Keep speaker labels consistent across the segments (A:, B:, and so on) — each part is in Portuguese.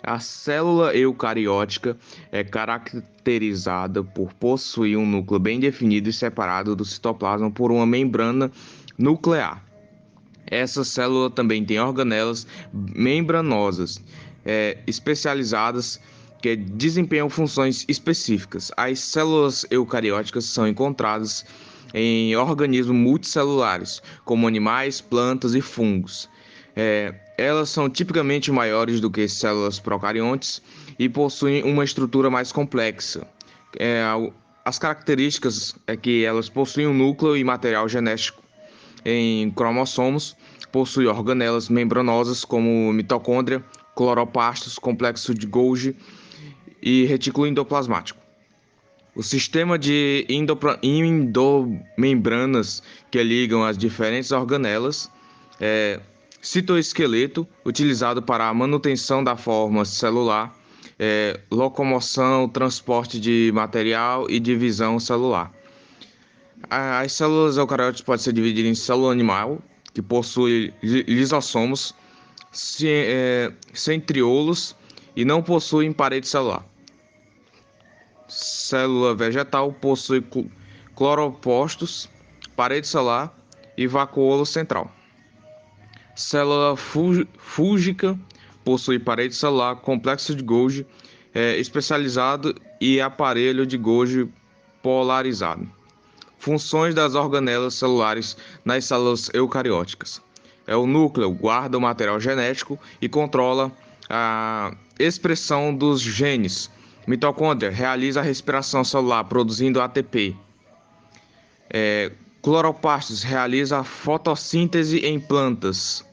A: A célula eucariótica é caracterizada por possuir um núcleo bem definido e separado do citoplasma por uma membrana nuclear. Essa célula também tem organelas membranosas, especializadas que desempenham funções específicas. As células eucarióticas são encontradas em organismos multicelulares, como animais, plantas e fungos. Elas são tipicamente maiores do que células procariontes e possuem uma estrutura mais complexa. É, as características é que elas possuem um núcleo e material genético em cromossomos, possui organelas membranosas como mitocôndria, cloroplastos, complexo de Golgi e retículo endoplasmático. O sistema de endomembranas que ligam as diferentes organelas é citoesqueleto, utilizado para a manutenção da forma celular, locomoção, transporte de material e divisão celular. As células eucarióticas podem ser divididas em célula animal, que possui lisossomos, centriolos e não possuem parede celular. Célula vegetal possui cloroplastos, parede celular e vacuolo central. Célula fúngica possui parede celular, complexo de Golgi especializado e aparelho de Golgi polarizado. Funções das organelas celulares nas células eucarióticas. O núcleo guarda o material genético e controla a expressão dos genes. Mitocôndria realiza a respiração celular produzindo ATP. Cloroplastos realiza a fotossíntese em plantas.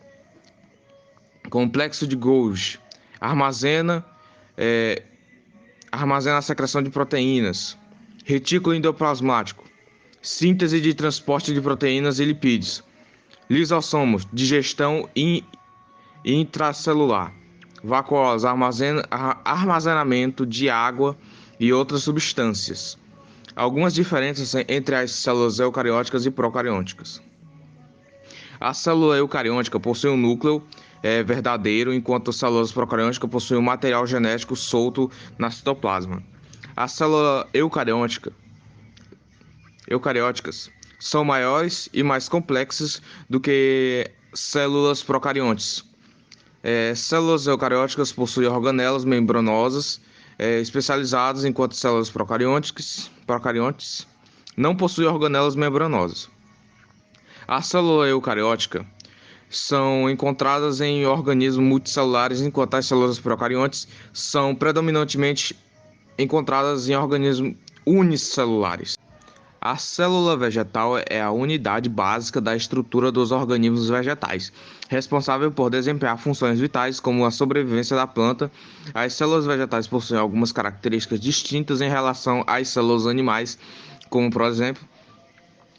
A: Complexo de Golgi armazena, armazena a secreção de proteínas. Retículo endoplasmático, síntese de transporte de proteínas e lipídios. Lisossomos, digestão intracelular. Vacuosa, armazenamento de água e outras substâncias. Algumas diferenças entre as células eucarióticas e procarióticas. A célula eucariótica possui um núcleo verdadeiro, enquanto as células procarióticas possuem um material genético solto na citoplasma. A célula eucarióticas são maiores e mais complexas do que células procariontes. Células eucarióticas possuem organelas membranosas especializadas, enquanto células procariontes não possuem organelas membranosas. A célula eucariótica são encontradas em organismos multicelulares, enquanto as células procariontes são predominantemente encontradas em organismos unicelulares. A célula vegetal é a unidade básica da estrutura dos organismos vegetais, responsável por desempenhar funções vitais como a sobrevivência da planta. As células vegetais possuem algumas características distintas em relação às células animais, como, por exemplo,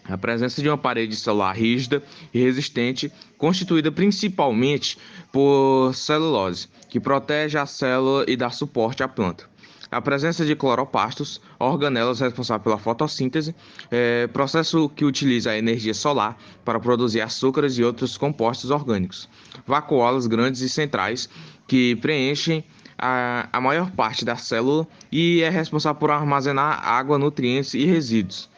A: a presença de uma parede celular rígida e resistente, constituída principalmente por celulose, que protege a célula e dá suporte à planta. A presença de cloroplastos, organelas responsáveis pela fotossíntese, processo que utiliza a energia solar para produzir açúcares e outros compostos orgânicos. Vacuolas grandes e centrais, que preenchem a maior parte da célula e é responsável por armazenar água, nutrientes e resíduos.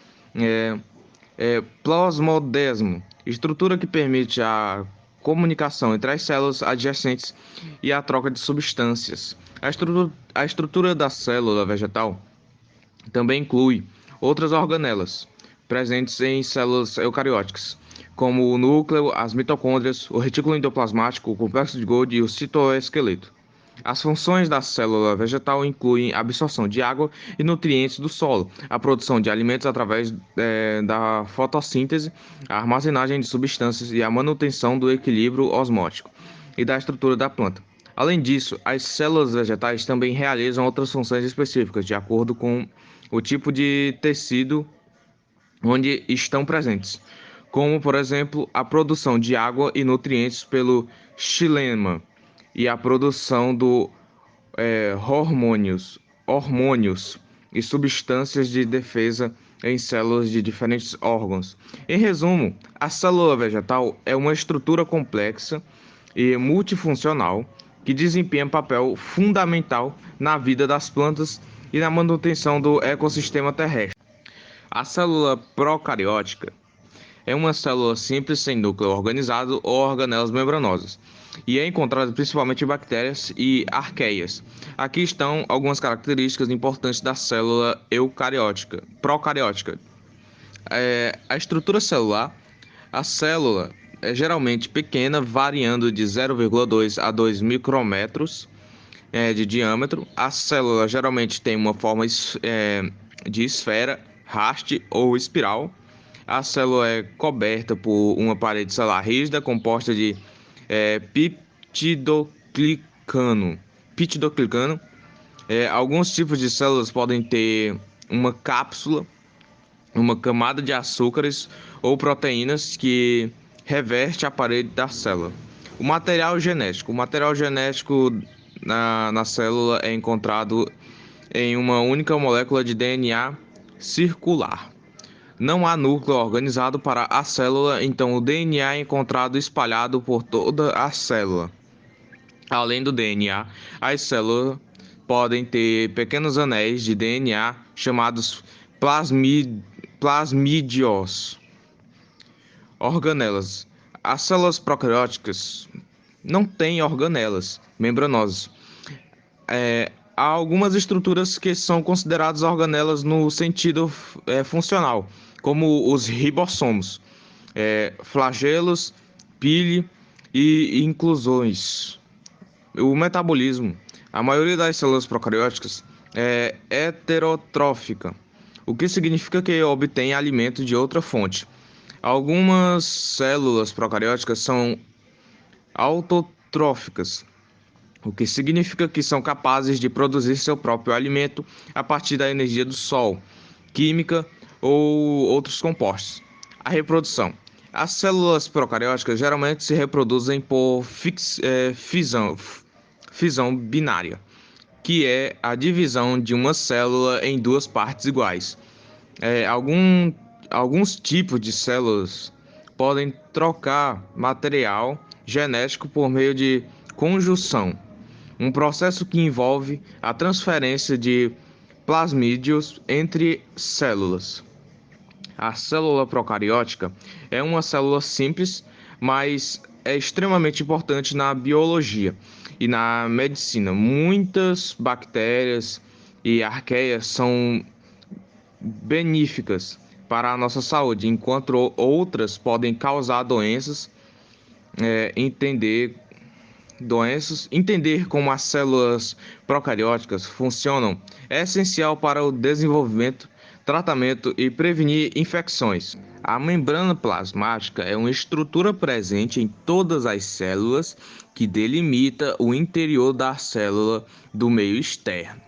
A: Plasmodesmo, estrutura que permite a comunicação entre as células adjacentes e a troca de substâncias. A estrutura da célula vegetal também inclui outras organelas presentes em células eucarióticas, como o núcleo, as mitocôndrias, o retículo endoplasmático, o complexo de Golgi e o citoesqueleto. As funções da célula vegetal incluem a absorção de água e nutrientes do solo, a produção de alimentos através da fotossíntese, a armazenagem de substâncias e a manutenção do equilíbrio osmótico e da estrutura da planta. Além disso, as células vegetais também realizam outras funções específicas, de acordo com o tipo de tecido onde estão presentes, como, por exemplo, a produção de água e nutrientes pelo xilema e a produção do hormônios e substâncias de defesa em células de diferentes órgãos. Em resumo, a célula vegetal é uma estrutura complexa e multifuncional que desempenha papel fundamental na vida das plantas e na manutenção do ecossistema terrestre. A célula procariótica é uma célula simples sem núcleo organizado ou organelas membranosas e é encontrada principalmente em bactérias e arqueias. Aqui estão algumas características importantes da célula eucariótica, procariótica. A estrutura celular. A célula é geralmente pequena, variando de 0,2 a 2 micrômetros de diâmetro. A célula geralmente tem uma forma de esfera, haste ou espiral. A célula é coberta por uma parede celular rígida composta de peptidoglicano. Alguns tipos de células podem ter uma cápsula, uma camada de açúcares ou proteínas que reveste a parede da célula. O material genético. O material genético na célula é encontrado em uma única molécula de DNA circular. Não há núcleo organizado para a célula, então o DNA é encontrado espalhado por toda a célula. Além do DNA, as células podem ter pequenos anéis de DNA chamados plasmídeos. Organelas. As células procarióticas não têm organelas membranosas. Há algumas estruturas que são consideradas organelas no sentido funcional, como os ribossomos, flagelos, pile e inclusões. O metabolismo. A maioria das células procarióticas é heterotrófica, o que significa que obtém alimento de outra fonte. Algumas células procarióticas são autotróficas, o que significa que são capazes de produzir seu próprio alimento a partir da energia do sol, química ou outros compostos. A reprodução. As células procarióticas geralmente se reproduzem por fissão binária, que é a divisão de uma célula em duas partes iguais. Alguns tipos de células podem trocar material genético por meio de conjunção, um processo que envolve a transferência de plasmídeos entre células. A célula procariótica é uma célula simples, mas é extremamente importante na biologia e na medicina. Muitas bactérias e arqueias são benéficas para a nossa saúde, enquanto outras podem causar doenças. Entender como as células procarióticas funcionam é essencial para o desenvolvimento, tratamento e prevenir infecções. A membrana plasmática é uma estrutura presente em todas as células que delimita o interior da célula do meio externo.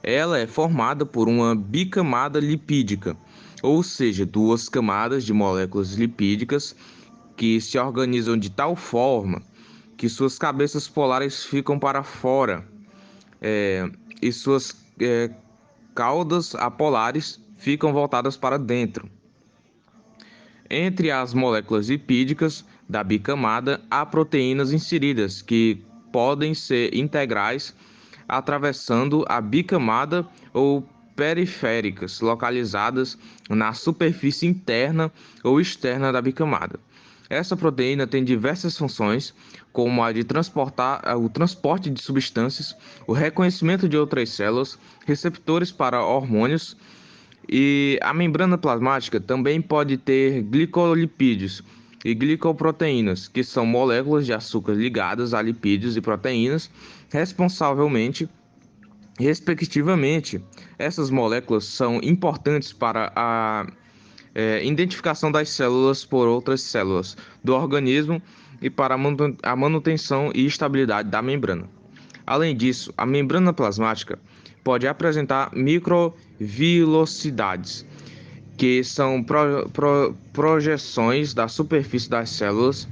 A: Ela é formada por uma bicamada lipídica, ou seja, duas camadas de moléculas lipídicas que se organizam de tal forma que suas cabeças polares ficam para fora e suas caudas apolares ficam voltadas para dentro. Entre as moléculas lipídicas da bicamada há proteínas inseridas que podem ser integrais, atravessando a bicamada ou periféricas, localizadas na superfície interna ou externa da bicamada. Essa proteína tem diversas funções, como a de o transporte de substâncias, o reconhecimento de outras células, receptores para hormônios, e a membrana plasmática também pode ter glicolipídios e glicoproteínas, que são moléculas de açúcar ligadas a lipídios e proteínas, respectivamente. Essas moléculas são importantes para a identificação das células por outras células do organismo e para a manutenção e estabilidade da membrana. Além disso, a membrana plasmática pode apresentar microvilosidades, que são projeções da superfície das células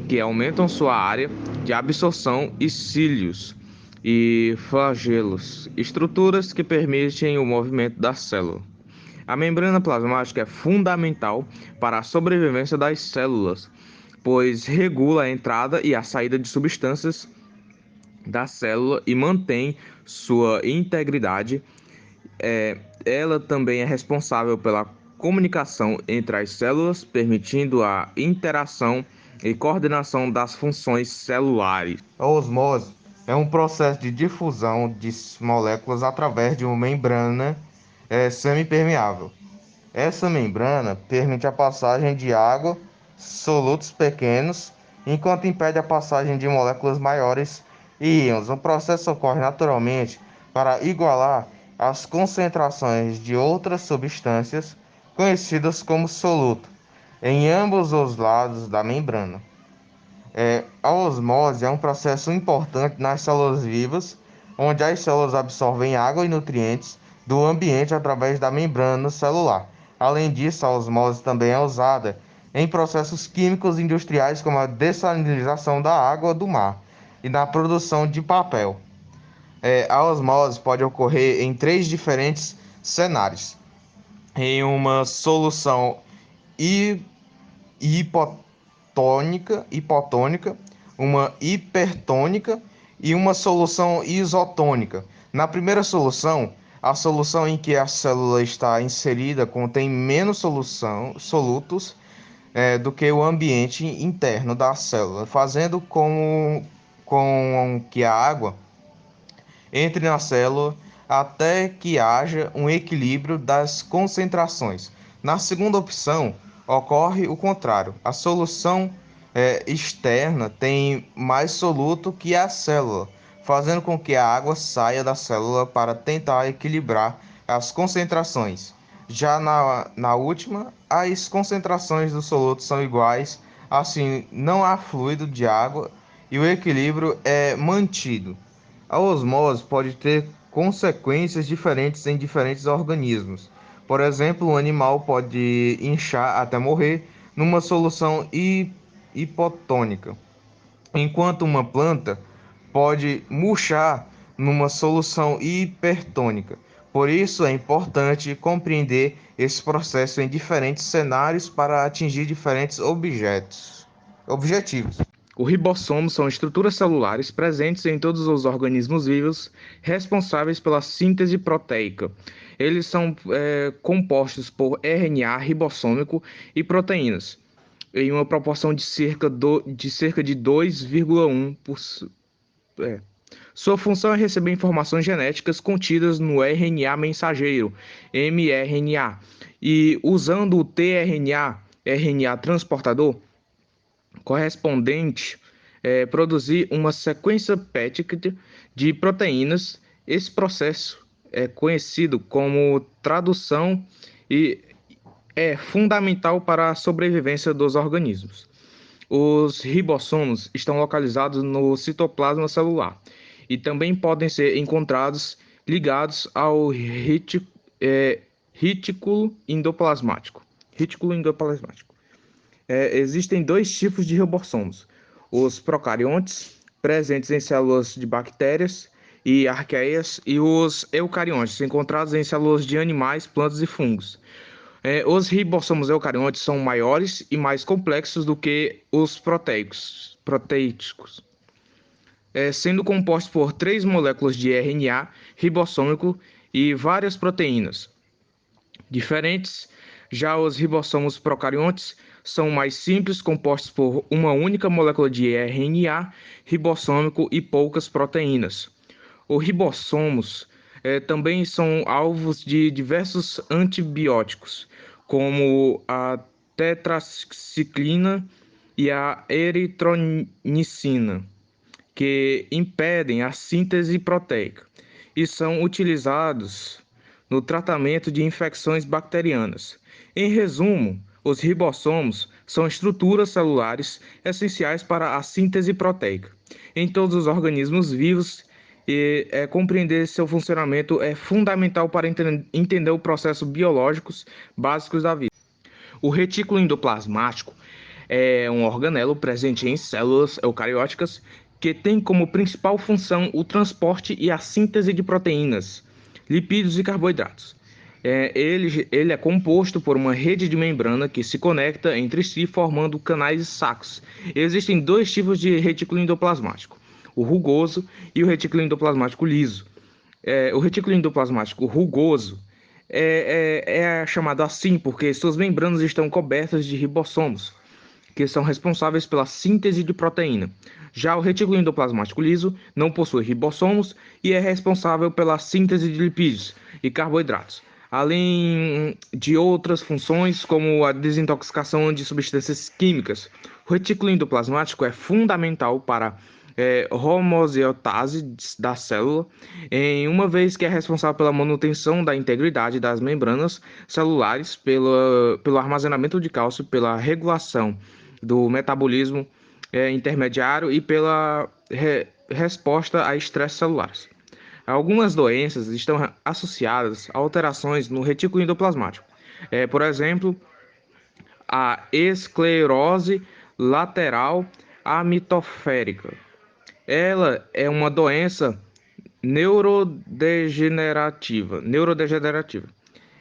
A: que aumentam sua área de absorção, e cílios e flagelos, estruturas que permitem o movimento da célula. A membrana plasmática é fundamental para a sobrevivência das células, pois regula a entrada e a saída de substâncias da célula e mantém sua integridade. Ela também é responsável pela comunicação entre as células, permitindo a interação e coordenação das funções celulares. A osmose é um processo de difusão de moléculas através de uma membrana semipermeável. Essa membrana permite a passagem de água, solutos pequenos, enquanto impede a passagem de moléculas maiores e íons. O processo ocorre naturalmente para igualar as concentrações de outras substâncias, conhecidas como soluto, em ambos os lados da membrana. A osmose é um processo importante nas células vivas, onde as células absorvem água e nutrientes do ambiente através da membrana celular. Além disso, a osmose também é usada em processos químicos industriais, como a dessalinização da água do mar e na produção de papel. A osmose pode ocorrer em três diferentes cenários: em uma solução hipotônica, uma hipertônica e uma solução isotônica. Na primeira solução, a solução em que a célula está inserida contém menos solutos do que o ambiente interno da célula, fazendo com que a água entre na célula até que haja um equilíbrio das concentrações. Na segunda opção, ocorre o contrário. A solução externa tem mais soluto que a célula, fazendo com que a água saia da célula para tentar equilibrar as concentrações. Já na última, as concentrações dos solutos são iguais, assim não há fluido de água e o equilíbrio é mantido. A osmose pode ter consequências diferentes em diferentes organismos. Por exemplo, um animal pode inchar até morrer numa solução hipotônica, enquanto uma planta pode murchar numa solução hipertônica. Por isso é importante compreender esse processo em diferentes cenários para atingir diferentes objetivos. Os ribossomos são estruturas celulares presentes em todos os organismos vivos, responsáveis pela síntese proteica. Eles são compostos por RNA ribossômico e proteínas, em uma proporção de cerca de 2,1 Sua função é receber informações genéticas contidas no RNA mensageiro, mRNA, e usando o tRNA, RNA transportador, correspondente, produzir uma sequência péptica de proteínas. Esse processo é conhecido como tradução e é fundamental para a sobrevivência dos organismos. Os ribossomos estão localizados no citoplasma celular e também podem ser encontrados ligados ao retículo endoplasmático. Existem dois tipos de ribossomos: os procariontes, presentes em células de bactérias e arqueias, e os eucariontes, encontrados em células de animais, plantas e fungos. Os ribossomos eucariontes são maiores e mais complexos do que os proteíticos, sendo compostos por 3 moléculas de RNA ribossômico e várias proteínas diferentes. Já os ribossomos procariontes são mais simples, compostos por uma única molécula de RNA ribossômico e poucas proteínas. Os ribossomos também são alvos de diversos antibióticos, como a tetraciclina e a eritromicina, que impedem a síntese proteica e são utilizados no tratamento de infecções bacterianas. Em resumo, os ribossomos são estruturas celulares essenciais para a síntese proteica em todos os organismos vivos, e compreender seu funcionamento é fundamental para entender os processos biológicos básicos da vida. O retículo endoplasmático é um organelo presente em células eucarióticas que tem como principal função o transporte e a síntese de proteínas, lipídios e carboidratos. Ele é composto por uma rede de membrana que se conecta entre si, formando canais e sacos. Existem dois tipos de retículo endoplasmático: o rugoso e o retículo endoplasmático liso. O retículo endoplasmático rugoso é chamado assim porque suas membranas estão cobertas de ribossomos, que são responsáveis pela síntese de proteína. Já o retículo endoplasmático liso não possui ribossomos e é responsável pela síntese de lipídios e carboidratos, além de outras funções como a desintoxicação de substâncias químicas. O retículo endoplasmático é fundamental para homeostase da célula, uma vez que é responsável pela manutenção da integridade das membranas celulares, pelo armazenamento de cálcio, pela regulação do metabolismo intermediário e pela resposta a estresses celulares. Algumas doenças estão associadas a alterações no retículo endoplasmático. Por exemplo, a esclerose lateral amitoférica. Ela é uma doença neurodegenerativa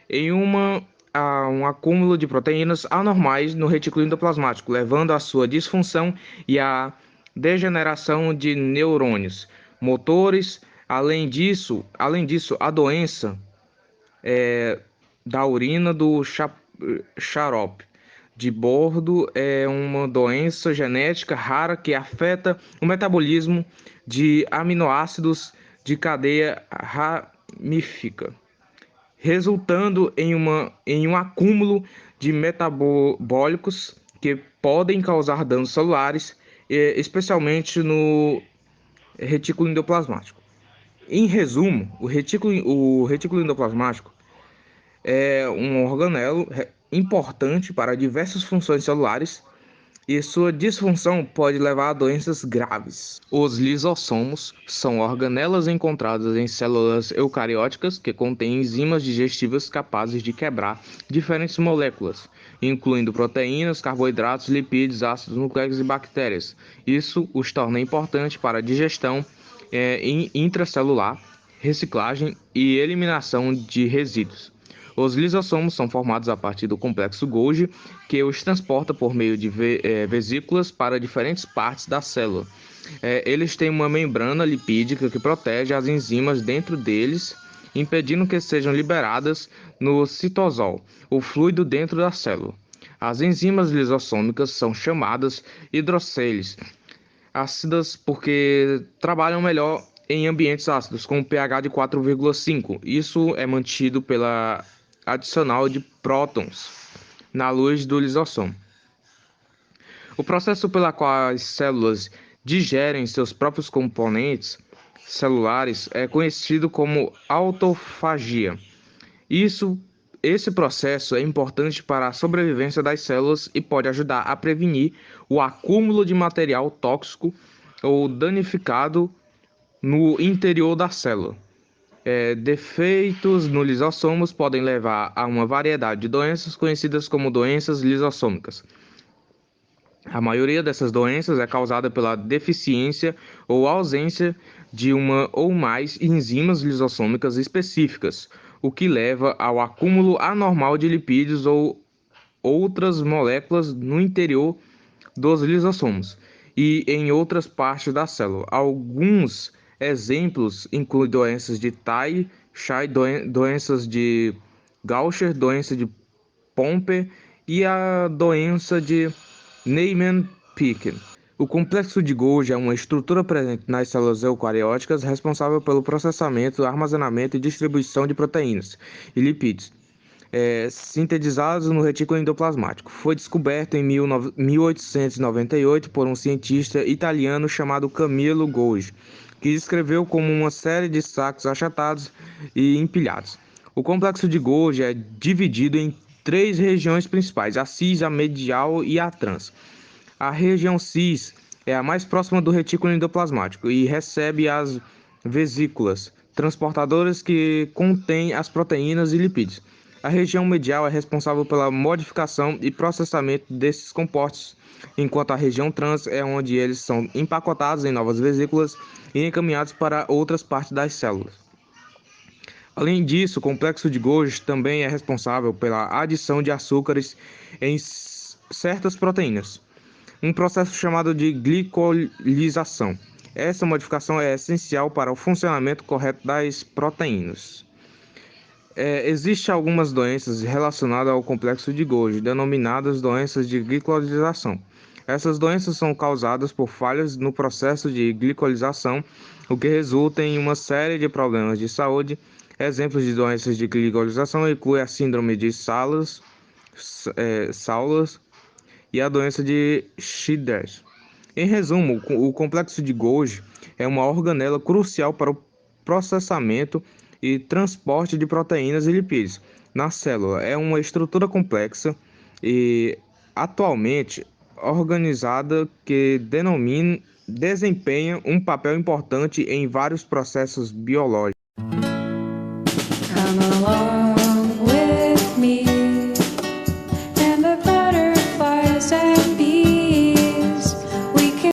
A: em um acúmulo de proteínas anormais no retículo endoplasmático, levando à sua disfunção e à degeneração de neurônios motores. Além disso, a doença da urina do xarope de bordo é uma doença genética rara que afeta o metabolismo de aminoácidos de cadeia ramífica, resultando em um acúmulo de metabólicos que podem causar danos celulares, especialmente no retículo endoplasmático. Em resumo, o retículo endoplasmático é um organelo importante para diversas funções celulares e sua disfunção pode levar a doenças graves. Os lisossomos são organelas encontradas em células eucarióticas que contêm enzimas digestivas capazes de quebrar diferentes moléculas, incluindo proteínas, carboidratos, lipídios, ácidos nucleicos e bactérias. Isso os torna importantes para a digestão intracelular, reciclagem e eliminação de resíduos. Os lisossomos são formados a partir do complexo Golgi, que os transporta por meio de vesículas para diferentes partes da célula. Eles têm uma membrana lipídica que protege as enzimas dentro deles, impedindo que sejam liberadas no citosol, o fluido dentro da célula. As enzimas lisossômicas são chamadas hidroxéis ácidas porque trabalham melhor em ambientes ácidos, com pH de 4,5. Isso é mantido pela adicional de prótons na luz do lisossomo. O processo pela qual as células digerem seus próprios componentes celulares é conhecido como autofagia. Esse processo é importante para a sobrevivência das células e pode ajudar a prevenir o acúmulo de material tóxico ou danificado no interior da célula. Defeitos no lisossomos podem levar a uma variedade de doenças conhecidas como doenças lisossômicas. A maioria dessas doenças é causada pela deficiência ou ausência de uma ou mais enzimas lisossômicas específicas, o que leva ao acúmulo anormal de lipídios ou outras moléculas no interior dos lisossomos e em outras partes da célula. Alguns exemplos incluem doenças de Tay, Shay, doenças de Gaucher, doença de Pompe e a doença de Niemann-Pick. O complexo de Golgi é uma estrutura presente nas células eucarióticas responsável pelo processamento, armazenamento e distribuição de proteínas e lipídios sintetizados no retículo endoplasmático. Foi descoberto em 1898 por um cientista italiano chamado Camillo Golgi, que descreveu como uma série de sacos achatados e empilhados. O complexo de Golgi é dividido em 3 regiões principais: a cis, a medial e a trans. A região cis é a mais próxima do retículo endoplasmático e recebe as vesículas transportadoras que contêm as proteínas e lipídios. A região medial é responsável pela modificação e processamento desses compostos, enquanto a região trans é onde eles são empacotados em novas vesículas e encaminhados para outras partes das células. Além disso, o complexo de Golgi também é responsável pela adição de açúcares em certas proteínas, um processo chamado de glicolização. Essa modificação é essencial para o funcionamento correto das proteínas. Existem algumas doenças relacionadas ao complexo de Golgi, denominadas doenças de glicosização. Essas doenças são causadas por falhas no processo de glicosização, o que resulta em uma série de problemas de saúde. Exemplos de doenças de glicosização incluem a síndrome de Saulas e a doença de Childress. Em resumo, o complexo de Golgi é uma organela crucial para o processamento e transporte de proteínas e lipídios na célula. É uma estrutura complexa e atualmente organizada que desempenha um papel importante em vários processos biológicos.